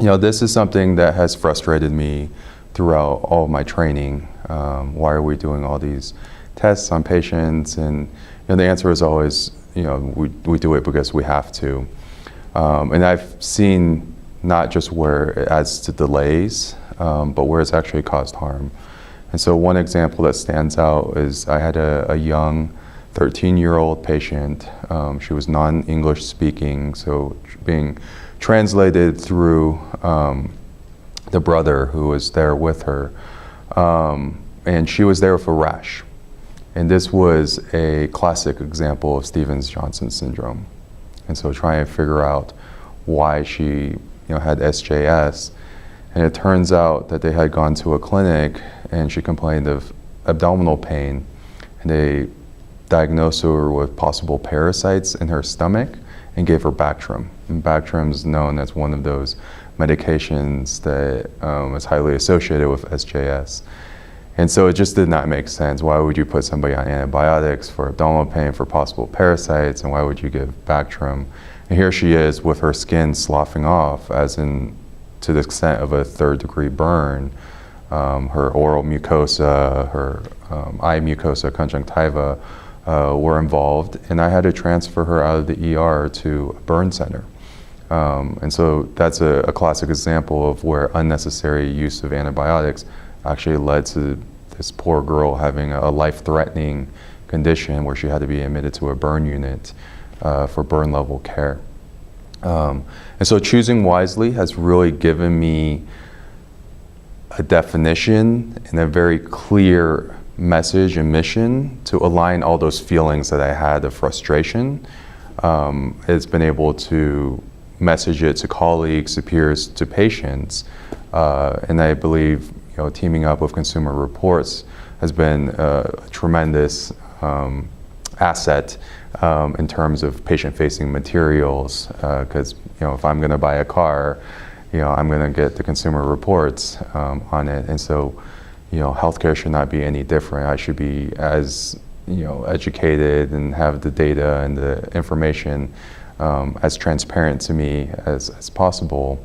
This is something that has frustrated me throughout all of my training. Why are we doing all these tests on patients? And the answer is always, we do it because we have to. And I've seen not just where it adds to delays, but where it's actually caused harm. And so one example that stands out is I had a young 13-year-old patient. She was non-English speaking, so being translated through the brother who was there with her. And she was there with a rash. And this was a classic example of Stevens-Johnson syndrome. And so trying to figure out why she had SJS. And it turns out that they had gone to a clinic and she complained of abdominal pain. And they diagnosed her with possible parasites in her stomach and gave her Bactrim. And Bactrim is known as one of those medications that is highly associated with SJS. And so it just did not make sense. Why would you put somebody on antibiotics for abdominal pain, for possible parasites, and why would you give Bactrim? And here she is with her skin sloughing off, as in to the extent of a third-degree burn. Her oral mucosa, her eye mucosa, conjunctiva were involved, and I had to transfer her out of the ER to a burn center. And so that's a classic example of where unnecessary use of antibiotics actually led to this poor girl having a life-threatening condition where she had to be admitted to a burn unit for burn level care. And so choosing wisely has really given me a definition and a very clear message and mission to align all those feelings that I had of frustration. It's been able to message it to colleagues, to peers, to patients, and I believe teaming up with Consumer Reports has been a tremendous asset in terms of patient-facing materials, because if I'm going to buy a car, I'm going to get the Consumer Reports on it, and so healthcare should not be any different. I should be as educated and have the data and the information as transparent to me as possible.